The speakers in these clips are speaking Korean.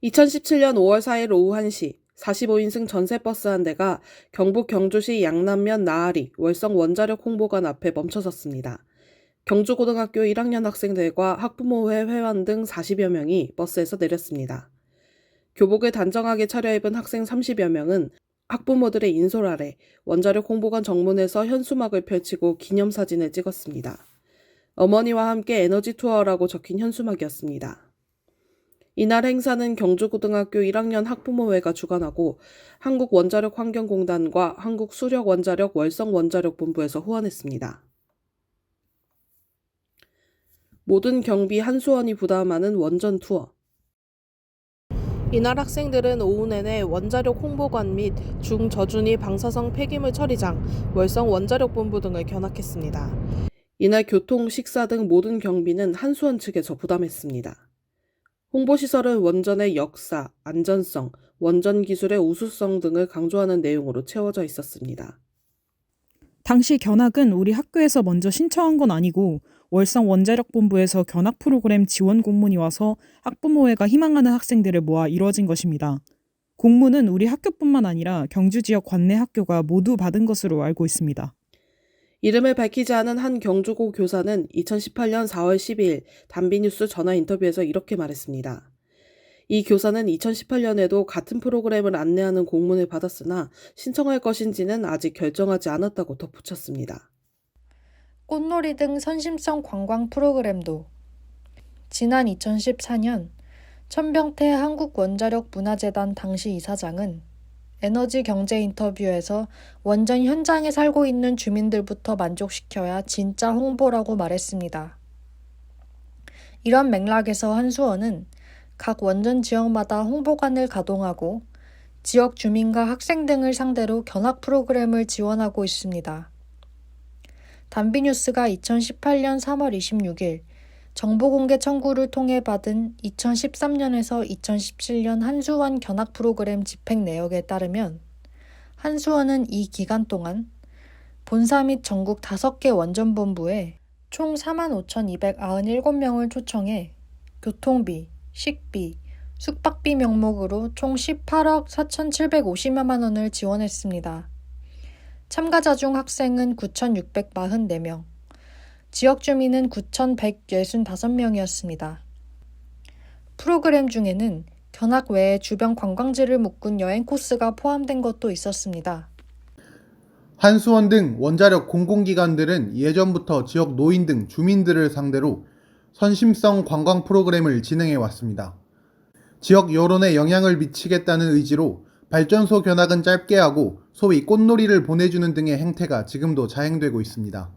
2017년 5월 4일 오후 1시 45인승 전세버스 한 대가 경북 경주시 양남면 나아리 월성 원자력 홍보관 앞에 멈춰섰습니다. 경주고등학교 1학년 학생들과 학부모회 회원 등 40여 명이 버스에서 내렸습니다. 교복을 단정하게 차려입은 학생 30여 명은 학부모들의 인솔 아래 원자력 홍보관 정문에서 현수막을 펼치고 기념사진을 찍었습니다. 어머니와 함께 에너지 투어라고 적힌 현수막이었습니다. 이날 행사는 경주고등학교 1학년 학부모회가 주관하고 한국원자력환경공단과 한국수력원자력 월성원자력본부에서 후원했습니다. 모든 경비 한수원이 부담하는 원전 투어. 이날 학생들은 오후 내내 원자력 홍보관 및 중저준위 방사성 폐기물 처리장, 월성원자력본부 등을 견학했습니다. 이날 교통, 식사 등 모든 경비는 한수원 측에서 부담했습니다. 홍보시설은 원전의 역사, 안전성, 원전 기술의 우수성 등을 강조하는 내용으로 채워져 있었습니다. 당시 견학은 우리 학교에서 먼저 신청한 건 아니고 월성 원자력본부에서 견학 프로그램 지원 공문이 와서 학부모회가 희망하는 학생들을 모아 이루어진 것입니다. 공문은 우리 학교뿐만 아니라 경주 지역 관내 학교가 모두 받은 것으로 알고 있습니다. 이름을 밝히지 않은 한 경주고 교사는 2018년 4월 12일 단비뉴스 전화 인터뷰에서 이렇게 말했습니다. 이 교사는 2018년에도 같은 프로그램을 안내하는 공문을 받았으나 신청할 것인지는 아직 결정하지 않았다고 덧붙였습니다. 꽃놀이 등 선심성 관광 프로그램도 지난 2014년 천병태 한국원자력문화재단 당시 이사장은 에너지 경제 인터뷰에서 원전 현장에 살고 있는 주민들부터 만족시켜야 진짜 홍보라고 말했습니다. 이런 맥락에서 한수원은 각 원전 지역마다 홍보관을 가동하고 지역 주민과 학생 등을 상대로 견학 프로그램을 지원하고 있습니다. 단비뉴스가 2018년 3월 26일 정보공개 청구를 통해 받은 2013년에서 2017년 한수원 견학 프로그램 집행 내역에 따르면 한수원은 이 기간 동안 본사 및 전국 5개 원전본부에 총 45,297명을 초청해 교통비, 식비, 숙박비 명목으로 총 18억 4,750여만 원을 지원했습니다. 참가자 중 학생은 9,644명, 지역 주민은 9,165명이었습니다. 프로그램 중에는 견학 외에 주변 관광지를 묶은 여행 코스가 포함된 것도 있었습니다. 한수원 등 원자력 공공기관들은 예전부터 지역 노인 등 주민들을 상대로 선심성 관광 프로그램을 진행해 왔습니다. 지역 여론에 영향을 미치겠다는 의지로 발전소 견학은 짧게 하고 소위 꽃놀이를 보내주는 등의 행태가 지금도 자행되고 있습니다.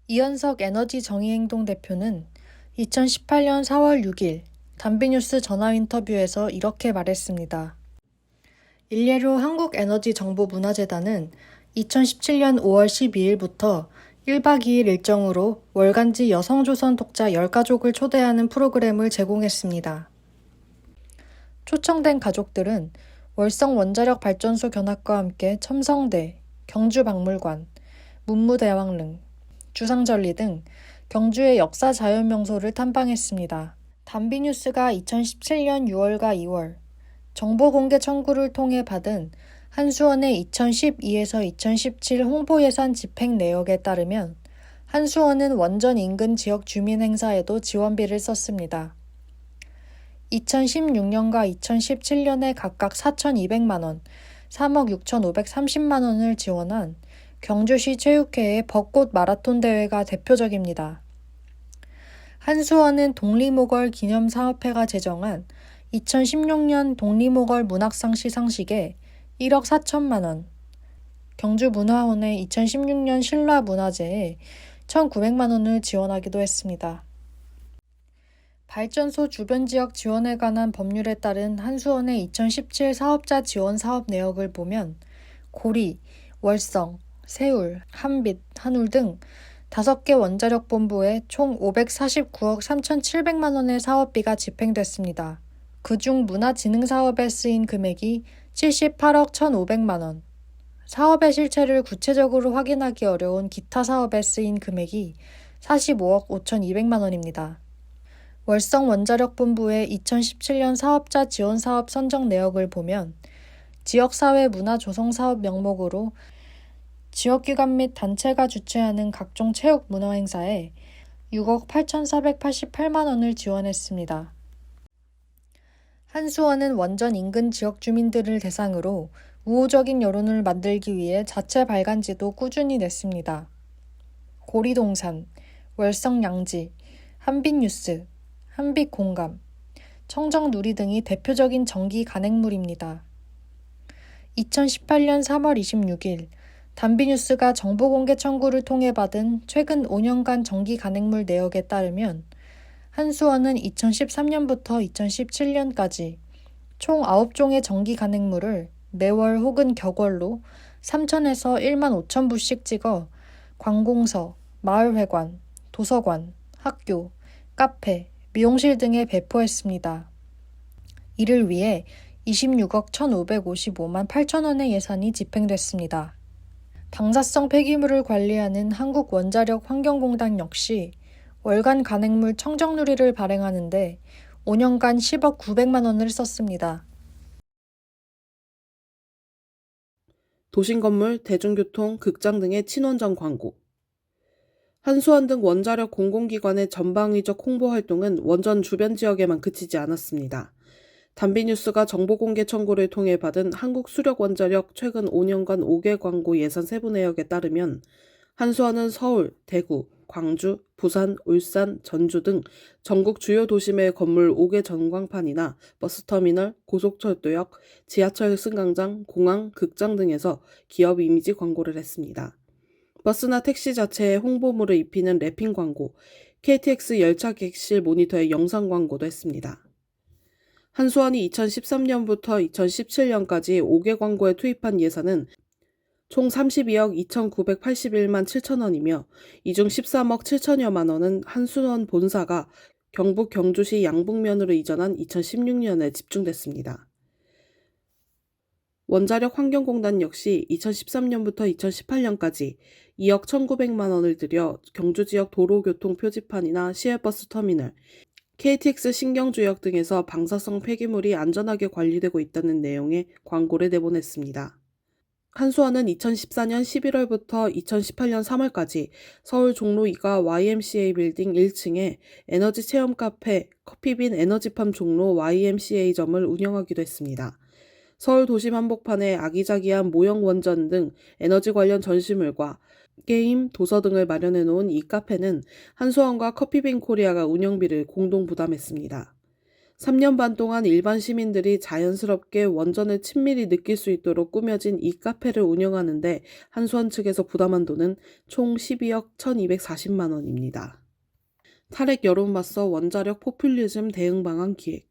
이현석 에너지정의행동 대표는 2018년 4월 6일 단비뉴스 전화 인터뷰에서 이렇게 말했습니다. 일례로 한국에너지정보문화재단은 2017년 5월 12일부터 1박 2일 일정으로 월간지 여성조선 독자 10가족을 초대하는 프로그램을 제공했습니다. 초청된 가족들은 월성 원자력 발전소 견학과 함께 첨성대, 경주박물관, 문무대왕릉, 주상절리 등 경주의 역사 자연명소를 탐방했습니다. 단비뉴스가 2017년 6월과 2월 정보공개 청구를 통해 받은 한수원의 2012에서 2017 홍보예산 집행 내역에 따르면 한수원은 원전 인근 지역 주민 행사에도 지원비를 썼습니다. 2016년과 2017년에 각각 4,200만 원, 3억 6,530만 원을 지원한 경주시 체육회의 벚꽃 마라톤 대회가 대표적입니다. 한수원은 독립모걸 기념사업회가 제정한 2016년 독립모걸 문학상 시상식에 1억 4천만 원, 경주문화원의 2016년 신라문화제에 1,900만 원을 지원하기도 했습니다. 발전소 주변 지역 지원에 관한 법률에 따른 한수원의 2017 사업자 지원 사업 내역을 보면 고리, 월성, 세울, 한빛, 한울 등 5개 원자력 본부에 총 549억 3,700만 원의 사업비가 집행됐습니다. 그중 문화진흥사업에 쓰인 금액이 78억 1,500만 원, 사업의 실체를 구체적으로 확인하기 어려운 기타 사업에 쓰인 금액이 45억 5,200만 원입니다. 월성 원자력본부의 2017년 사업자 지원 사업 선정 내역을 보면 지역사회 문화 조성 사업 명목으로 지역기관 및 단체가 주최하는 각종 체육 문화 행사에 6억 8,488만 원을 지원했습니다. 한수원은 원전 인근 지역 주민들을 대상으로 우호적인 여론을 만들기 위해 자체 발간지도 꾸준히 냈습니다. 고리동산, 월성양지, 한빛뉴스, 한빛공감, 청정누리 등이 대표적인 정기 간행물입니다. 2018년 3월 26일 단비뉴스가 정보공개 청구를 통해 받은 최근 5년간 정기 간행물 내역에 따르면 한수원은 2013년부터 2017년까지 총 9종의 정기 간행물을 매월 혹은 격월로 3,000에서 1만 5천 부씩 찍어 관공서, 마을회관, 도서관, 학교, 카페, 미용실 등에 배포했습니다. 이를 위해 26억 1,555만 8천 원의 예산이 집행됐습니다. 방사성 폐기물을 관리하는 한국원자력환경공단 역시 월간 간행물 청정누리를 발행하는 데 5년간 10억 900만 원을 썼습니다. 도심건물, 대중교통, 극장 등의 친원전 광고. 한수원 등 원자력 공공기관의 전방위적 홍보 활동은 원전 주변 지역에만 그치지 않았습니다. 단비뉴스가 정보공개 청구를 통해 받은 한국수력원자력 최근 5년간 5개 광고 예산 세부 내역에 따르면 한수원은 서울, 대구, 광주, 부산, 울산, 전주 등 전국 주요 도심의 건물 5개 전광판이나 버스터미널, 고속철도역, 지하철 승강장, 공항, 극장 등에서 기업 이미지 광고를 했습니다. 버스나 택시 자체에 홍보물을 입히는 랩핑 광고, KTX 열차 객실 모니터의 영상 광고도 했습니다. 한수원이 2013년부터 2017년까지 5개 광고에 투입한 예산은 총 32억 2,981만 7천 원이며 이 중 13억 7천여만 원은 한수원 본사가 경북 경주시 양북면으로 이전한 2016년에 집중됐습니다. 원자력환경공단 역시 2013년부터 2018년까지 2억 1,900만 원을 들여 경주지역 도로교통 표지판이나 시외버스 터미널, KTX 신경주역 등에서 방사성 폐기물이 안전하게 관리되고 있다는 내용의 광고를 내보냈습니다. 한수원은 2014년 11월부터 2018년 3월까지 서울 종로 2가 YMCA 빌딩 1층에 에너지 체험 카페 커피빈 에너지팜 종로 YMCA점을 운영하기도 했습니다. 서울 도심 한복판에 아기자기한 모형 원전 등 에너지 관련 전시물과 게임, 도서 등을 마련해 놓은 이 카페는 한수원과 커피빈 코리아가 운영비를 공동 부담했습니다. 3년 반 동안 일반 시민들이 자연스럽게 원전을 친밀히 느낄 수 있도록 꾸며진 이 카페를 운영하는데 한수원 측에서 부담한 돈은 총 12억 1,240만 원입니다. 탈핵 여론 맞서 원자력 포퓰리즘 대응 방안 기획.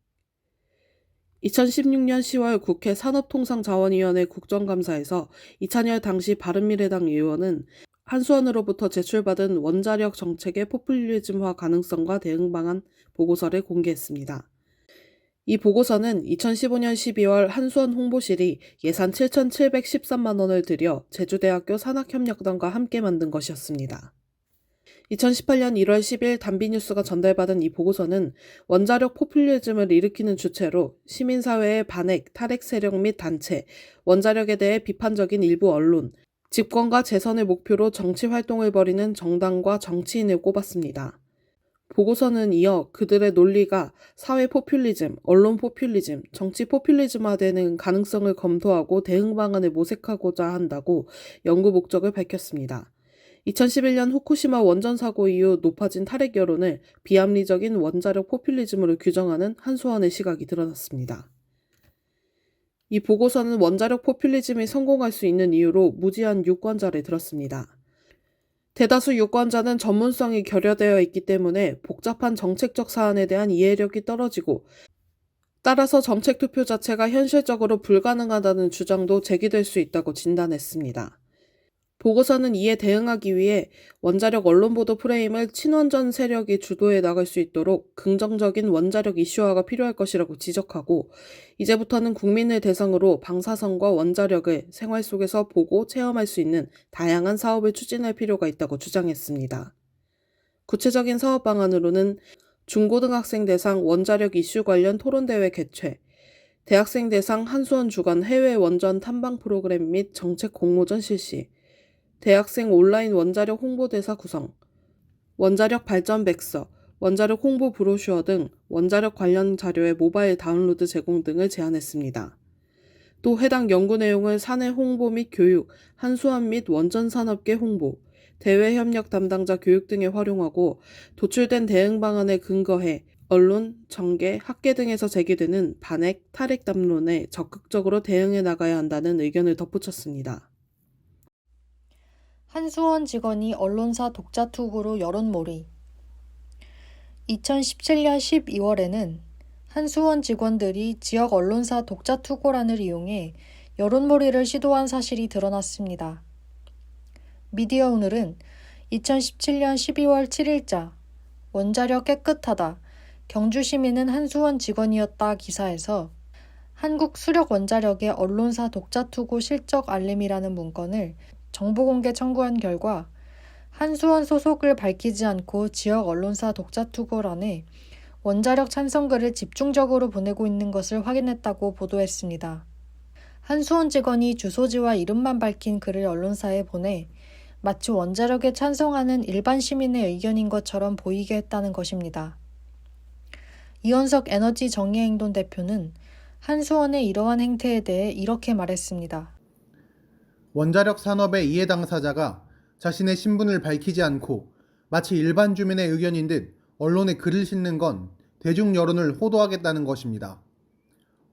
2016년 10월 국회 산업통상자원위원회 국정감사에서 이찬열 당시 바른미래당 의원은 한수원으로부터 제출받은 원자력 정책의 포퓰리즘화 가능성과 대응 방안 보고서를 공개했습니다. 이 보고서는 2015년 12월 한수원 홍보실이 예산 7,713만 원을 들여 제주대학교 산학협력단과 함께 만든 것이었습니다. 2018년 1월 10일 단비뉴스가 전달받은 이 보고서는 원자력 포퓰리즘을 일으키는 주체로 시민사회의 반핵, 탈핵 세력 및 단체, 원자력에 대해 비판적인 일부 언론, 집권과 재선을 목표로 정치 활동을 벌이는 정당과 정치인을 꼽았습니다. 보고서는 이어 그들의 논리가 사회 포퓰리즘, 언론 포퓰리즘, 정치 포퓰리즘화되는 가능성을 검토하고 대응 방안을 모색하고자 한다고 연구 목적을 밝혔습니다. 2011년 후쿠시마 원전 사고 이후 높아진 탈핵 여론을 비합리적인 원자력 포퓰리즘으로 규정하는 한수원의 시각이 드러났습니다. 이 보고서는 원자력 포퓰리즘이 성공할 수 있는 이유로 무지한 유권자를 들었습니다. 대다수 유권자는 전문성이 결여되어 있기 때문에 복잡한 정책적 사안에 대한 이해력이 떨어지고 따라서 정책 투표 자체가 현실적으로 불가능하다는 주장도 제기될 수 있다고 진단했습니다. 보고서는 이에 대응하기 위해 원자력 언론 보도 프레임을 친원전 세력이 주도해 나갈 수 있도록 긍정적인 원자력 이슈화가 필요할 것이라고 지적하고 이제부터는 국민을 대상으로 방사선과 원자력을 생활 속에서 보고 체험할 수 있는 다양한 사업을 추진할 필요가 있다고 주장했습니다. 구체적인 사업 방안으로는 중고등학생 대상 원자력 이슈 관련 토론대회 개최, 대학생 대상 한수원 주간 해외 원전 탐방 프로그램 및 정책 공모전 실시, 대학생 온라인 원자력 홍보대사 구성, 원자력 발전 백서, 원자력 홍보 브로슈어 등 원자력 관련 자료의 모바일 다운로드 제공 등을 제안했습니다. 또 해당 연구 내용을 사내 홍보 및 교육, 한수원 및 원전산업계 홍보, 대외 협력 담당자 교육 등에 활용하고 도출된 대응 방안에 근거해 언론, 정계, 학계 등에서 제기되는 반핵, 탈핵 담론에 적극적으로 대응해 나가야 한다는 의견을 덧붙였습니다. 한수원 직원이 언론사 독자 투구로 여론몰이. 2017년 12월에는 한수원 직원들이 지역 언론사 독자 투고란을 이용해 여론몰이를 시도한 사실이 드러났습니다. 미디어 오늘은 2017년 12월 7일자 원자력 깨끗하다. 경주 시민은 한수원 직원이었다 기사에서 한국수력원자력의 언론사 독자 투고 실적 알림이라는 문건을 정보 공개 청구한 결과 한수원 소속을 밝히지 않고 지역 언론사 독자 투고란에 원자력 찬성글을 집중적으로 보내고 있는 것을 확인했다고 보도했습니다. 한수원 직원이 주소지와 이름만 밝힌 글을 언론사에 보내 마치 원자력에 찬성하는 일반 시민의 의견인 것처럼 보이게 했다는 것입니다. 이원석 에너지 정의행동 대표는 한수원의 이러한 행태에 대해 이렇게 말했습니다. 원자력 산업의 이해 당사자가 자신의 신분을 밝히지 않고 마치 일반 주민의 의견인 듯 언론에 글을 싣는 건 대중 여론을 호도하겠다는 것입니다.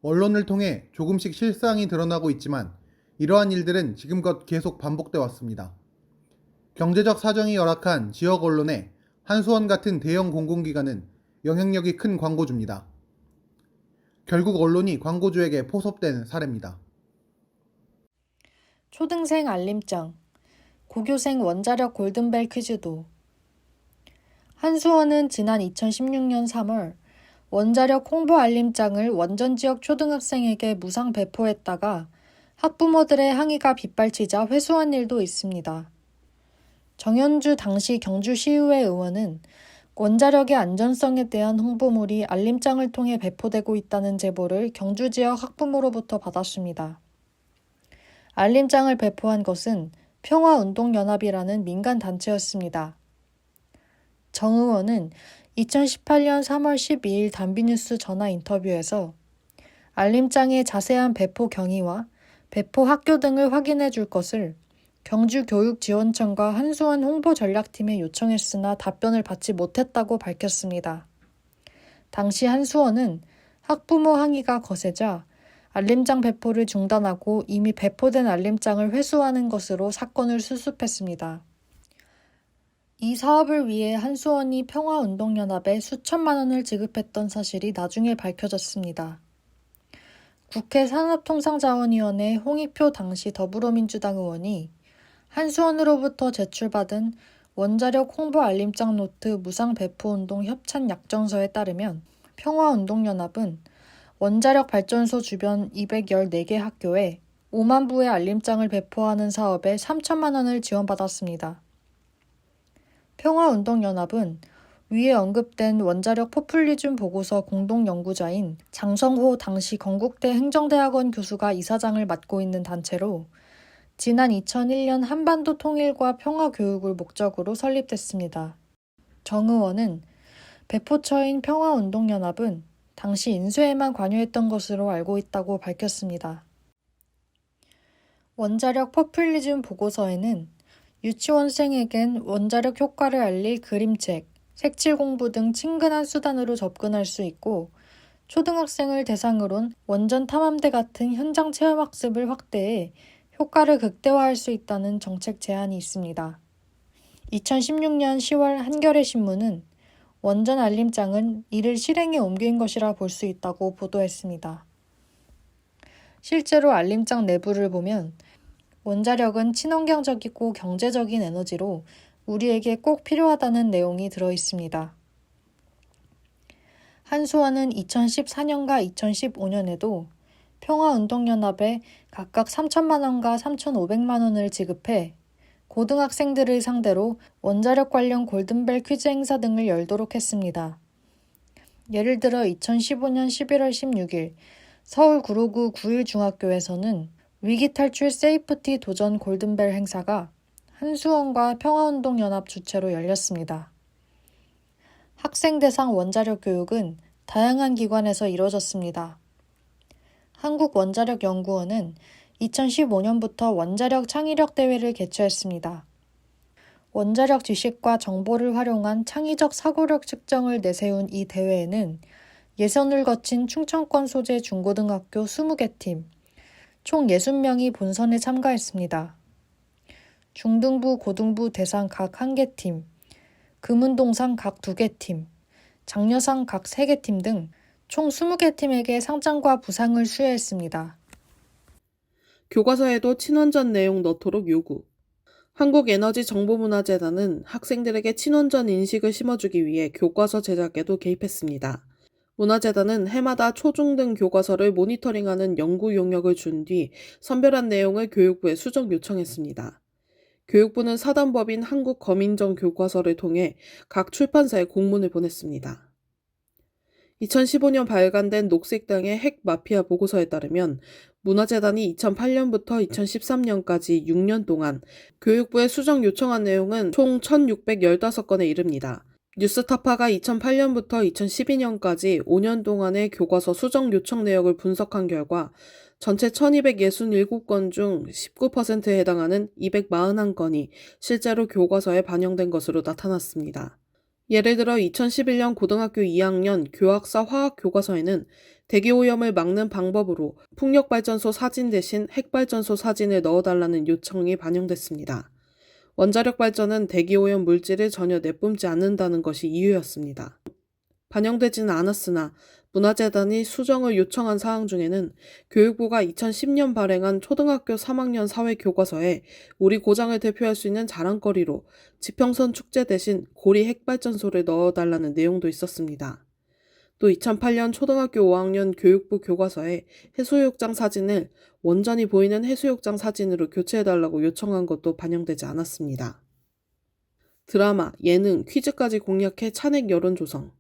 언론을 통해 조금씩 실상이 드러나고 있지만 이러한 일들은 지금껏 계속 반복돼 왔습니다. 경제적 사정이 열악한 지역 언론에 한수원 같은 대형 공공기관은 영향력이 큰 광고주입니다. 결국 언론이 광고주에게 포섭된 사례입니다. 초등생 알림장, 고교생 원자력 골든벨 퀴즈도. 한수원은 지난 2016년 3월 원자력 홍보 알림장을 원전 지역 초등학생에게 무상 배포했다가 학부모들의 항의가 빗발치자 회수한 일도 있습니다. 정현주 당시 경주시의회 의원은 원자력의 안전성에 대한 홍보물이 알림장을 통해 배포되고 있다는 제보를 경주 지역 학부모로부터 받았습니다. 알림장을 배포한 것은 평화운동연합이라는 민간단체였습니다. 정 의원은 2018년 3월 12일 단비뉴스 전화 인터뷰에서 알림장의 자세한 배포 경위와 배포 학교 등을 확인해 줄 것을 경주교육지원청과 한수원 홍보전략팀에 요청했으나 답변을 받지 못했다고 밝혔습니다. 당시 한수원은 학부모 항의가 거세자 알림장 배포를 중단하고 이미 배포된 알림장을 회수하는 것으로 사건을 수습했습니다. 이 사업을 위해 한수원이 평화운동연합에 수천만 원을 지급했던 사실이 나중에 밝혀졌습니다. 국회 산업통상자원위원회 홍익표 당시 더불어민주당 의원이 한수원으로부터 제출받은 원자력 홍보 알림장 노트 무상 배포운동 협찬 약정서에 따르면 평화운동연합은 원자력 발전소 주변 214개 학교에 5만 부의 알림장을 배포하는 사업에 3천만 원을 지원받았습니다. 평화운동연합은 위에 언급된 원자력 포퓰리즘 보고서 공동연구자인 장성호 당시 건국대 행정대학원 교수가 이사장을 맡고 있는 단체로 지난 2001년 한반도 통일과 평화 교육을 목적으로 설립됐습니다. 정 의원은 배포처인 평화운동연합은 당시 인쇄에만 관여했던 것으로 알고 있다고 밝혔습니다. 원자력 포퓰리즘 보고서에는 유치원생에겐 원자력 효과를 알릴 그림책, 색칠 공부 등 친근한 수단으로 접근할 수 있고 초등학생을 대상으론 원전 탐험대 같은 현장 체험학습을 확대해 효과를 극대화할 수 있다는 정책 제안이 있습니다. 2016년 10월 한겨레 신문은 원전 알림장은 이를 실행에 옮긴 것이라 볼 수 있다고 보도했습니다. 실제로 알림장 내부를 보면 원자력은 친환경적이고 경제적인 에너지로 우리에게 꼭 필요하다는 내용이 들어 있습니다. 한수원은 2014년과 2015년에도 평화운동연합에 각각 3천만 원과 3,500만 원을 지급해 고등학생들을 상대로 원자력 관련 골든벨 퀴즈 행사 등을 열도록 했습니다. 예를 들어 2015년 11월 16일 서울 구로구 9일중학교에서는 위기탈출 세이프티 도전 골든벨 행사가 한수원과 평화운동연합 주최로 열렸습니다. 학생 대상 원자력 교육은 다양한 기관에서 이루어졌습니다. 한국원자력연구원은 2015년부터 원자력 창의력 대회를 개최했습니다. 원자력 지식과 정보를 활용한 창의적 사고력 측정을 내세운 이 대회에는 예선을 거친 충청권 소재 중고등학교 20개 팀, 총 60명이 본선에 참가했습니다. 중등부, 고등부 대상 각 1개 팀, 금운동상 각 2개 팀, 장려상 각 3개 팀 등 총 20개 팀에게 상장과 부상을 수여했습니다. 교과서에도 친원전 내용 넣도록 요구. 한국에너지정보문화재단은 학생들에게 친원전 인식을 심어주기 위해 교과서 제작에도 개입했습니다. 문화재단은 해마다 초중등 교과서를 모니터링하는 연구 용역을 준 뒤 선별한 내용을 교육부에 수정 요청했습니다. 교육부는 사단법인 한국거민정 교과서를 통해 각 출판사에 공문을 보냈습니다. 2015년 발간된 녹색당의 핵 마피아 보고서에 따르면 문화재단이 2008년부터 2013년까지 6년 동안 교육부에 수정 요청한 내용은 총 1615건에 이릅니다. 뉴스타파가 2008년부터 2012년까지 5년 동안의 교과서 수정 요청 내역을 분석한 결과 전체 1267건 중 19%에 해당하는 241건이 실제로 교과서에 반영된 것으로 나타났습니다. 예를 들어 2011년 고등학교 2학년 교학사 화학 교과서에는 대기오염을 막는 방법으로 풍력발전소 사진 대신 핵발전소 사진을 넣어달라는 요청이 반영됐습니다. 원자력 발전은 대기오염 물질을 전혀 내뿜지 않는다는 것이 이유였습니다. 반영되지는 않았으나 문화재단이 수정을 요청한 사항 중에는 교육부가 2010년 발행한 초등학교 3학년 사회교과서에 우리 고장을 대표할 수 있는 자랑거리로 지평선 축제 대신 고리 핵발전소를 넣어달라는 내용도 있었습니다. 또 2008년 초등학교 5학년 교육부 교과서에 해수욕장 사진을 원전이 보이는 해수욕장 사진으로 교체해달라고 요청한 것도 반영되지 않았습니다. 드라마, 예능, 퀴즈까지 공략해 찬핵 여론 조성.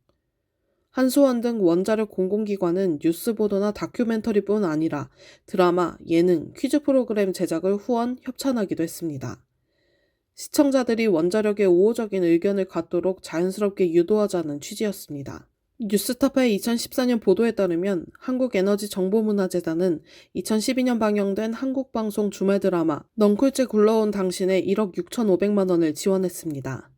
한수원 등 원자력 공공기관은 뉴스 보도나 다큐멘터리뿐 아니라 드라마, 예능, 퀴즈 프로그램 제작을 후원, 협찬하기도 했습니다. 시청자들이 원자력에 우호적인 의견을 갖도록 자연스럽게 유도하자는 취지였습니다. 뉴스타파의 2014년 보도에 따르면 한국에너지정보문화재단은 2012년 방영된 한국방송 주말 드라마 넝쿨째 굴러온 당신에 1억 6,500만 원을 지원했습니다.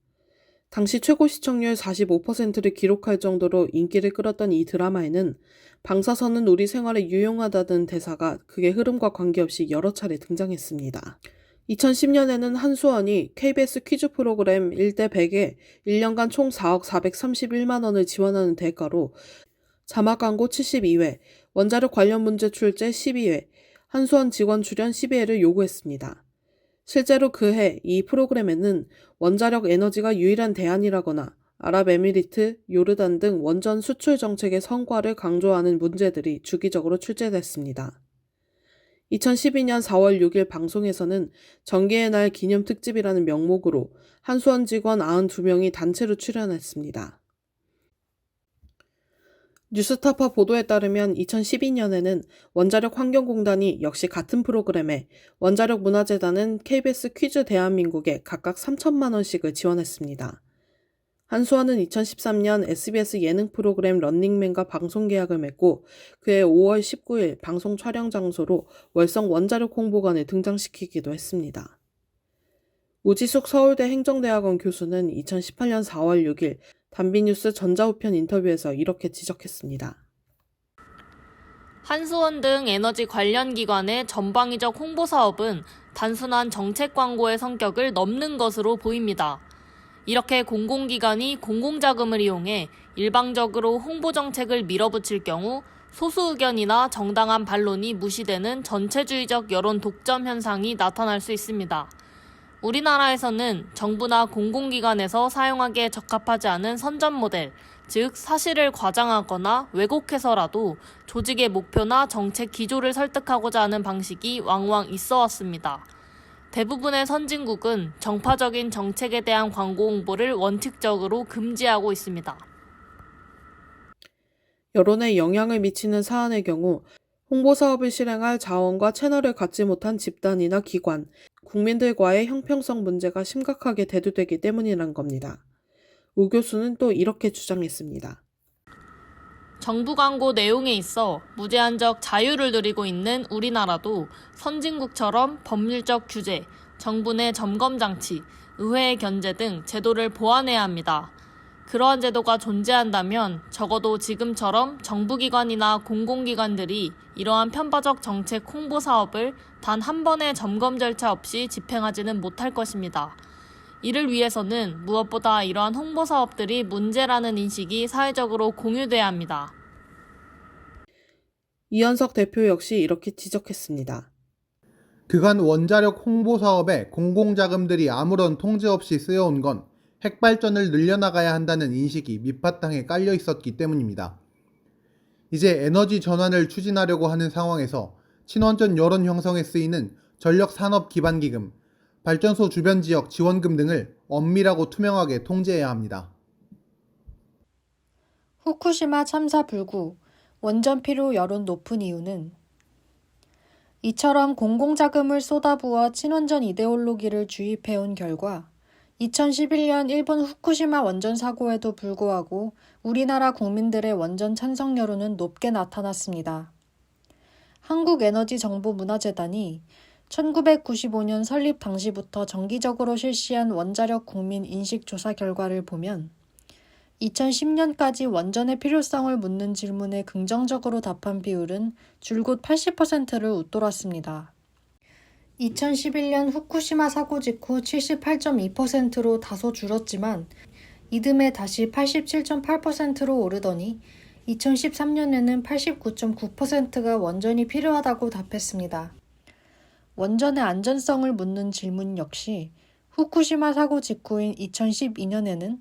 당시 최고 시청률 45%를 기록할 정도로 인기를 끌었던 이 드라마에는 방사선은 우리 생활에 유용하다는 대사가 극의 흐름과 관계없이 여러 차례 등장했습니다. 2010년에는 한수원이 KBS 퀴즈 프로그램 1대 100에 1년간 총 4억 431만 원을 지원하는 대가로 자막 광고 72회, 원자력 관련 문제 출제 12회, 한수원 직원 출연 12회를 요구했습니다. 실제로 그해 이 프로그램에는 원자력 에너지가 유일한 대안이라거나 아랍에미리트, 요르단 등 원전 수출 정책의 성과를 강조하는 문제들이 주기적으로 출제됐습니다. 2012년 4월 6일 방송에서는 전개의 날 기념 특집이라는 명목으로 한수원 직원 92명이 단체로 출연했습니다. 뉴스타파 보도에 따르면 2012년에는 원자력 환경공단이 역시 같은 프로그램에 원자력 문화재단은 KBS 퀴즈 대한민국에 각각 3천만 원씩을 지원했습니다. 한수원은 2013년 SBS 예능 프로그램 런닝맨과 방송 계약을 맺고 그해 5월 19일 방송 촬영 장소로 월성 원자력 홍보관을 등장시키기도 했습니다. 우지숙 서울대 행정대학원 교수는 2018년 4월 6일 단비뉴스 전자우편 인터뷰에서 이렇게 지적했습니다. 한수원 등 에너지 관련 기관의 전방위적 홍보 사업은 단순한 정책 광고의 성격을 넘는 것으로 보입니다. 이렇게 공공기관이 공공자금을 이용해 일방적으로 홍보 정책을 밀어붙일 경우 소수 의견이나 정당한 반론이 무시되는 전체주의적 여론 독점 현상이 나타날 수 있습니다. 우리나라에서는 정부나 공공기관에서 사용하기에 적합하지 않은 선전 모델, 즉 사실을 과장하거나 왜곡해서라도 조직의 목표나 정책 기조를 설득하고자 하는 방식이 왕왕 있어 왔습니다. 대부분의 선진국은 정파적인 정책에 대한 광고 홍보를 원칙적으로 금지하고 있습니다. 여론에 영향을 미치는 사안의 경우 홍보 사업을 실행할 자원과 채널을 갖지 못한 집단이나 기관, 국민들과의 형평성 문제가 심각하게 대두되기 때문이란 겁니다. 우 교수는 또 이렇게 주장했습니다. 정부 광고 내용에 있어 무제한적 자유를 누리고 있는 우리나라도 선진국처럼 법률적 규제, 정부 내 점검 장치, 의회의 견제 등 제도를 보완해야 합니다. 그러한 제도가 존재한다면 적어도 지금처럼 정부기관이나 공공기관들이 이러한 편파적 정책 홍보 사업을 단 한 번의 점검 절차 없이 집행하지는 못할 것입니다. 이를 위해서는 무엇보다 이러한 홍보 사업들이 문제라는 인식이 사회적으로 공유돼야 합니다. 이현석 대표 역시 이렇게 지적했습니다. 그간 원자력 홍보 사업에 공공자금들이 아무런 통제 없이 쓰여온 건 핵발전을 늘려나가야 한다는 인식이 밑바탕에 깔려 있었기 때문입니다. 이제 에너지 전환을 추진하려고 하는 상황에서 친환경 여론 형성에 쓰이는 전력산업기반기금, 발전소 주변 지역 지원금 등을 엄밀하고 투명하게 통제해야 합니다. 후쿠시마 참사 불구, 원전 필요 여론 높은 이유는 이처럼 공공자금을 쏟아부어 친원전 이데올로기를 주입해온 결과 2011년 일본 후쿠시마 원전 사고에도 불구하고 우리나라 국민들의 원전 찬성 여론은 높게 나타났습니다. 한국에너지정보문화재단이 1995년 설립 당시부터 정기적으로 실시한 원자력 국민 인식 조사 결과를 보면 2010년까지 원전의 필요성을 묻는 질문에 긍정적으로 답한 비율은 줄곧 80%를 웃돌았습니다. 2011년 후쿠시마 사고 직후 78.2%로 다소 줄었지만 이듬해 다시 87.8%로 오르더니 2013년에는 89.9%가 원전이 필요하다고 답했습니다. 원전의 안전성을 묻는 질문 역시 후쿠시마 사고 직후인 2012년에는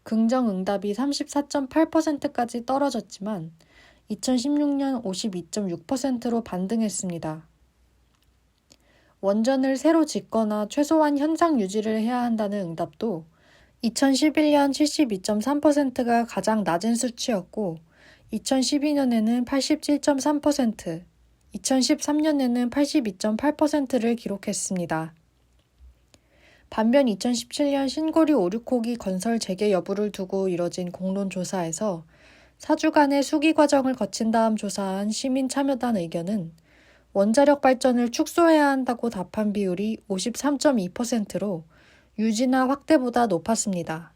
긍정 응답이 34.8%까지 떨어졌지만 2016년 52.6%로 반등했습니다. 원전을 새로 짓거나 최소한 현상 유지를 해야 한다는 응답도 2011년 72.3%가 가장 낮은 수치였고 2012년에는 87.3%, 2013년에는 82.8%를 기록했습니다. 반면 2017년 신고리 5,6호기 건설 재개 여부를 두고 이뤄진 공론조사에서 4주간의 수기 과정을 거친 다음 조사한 시민참여단 의견은 원자력 발전을 축소해야 한다고 답한 비율이 53.2%로 유지나 확대보다 높았습니다.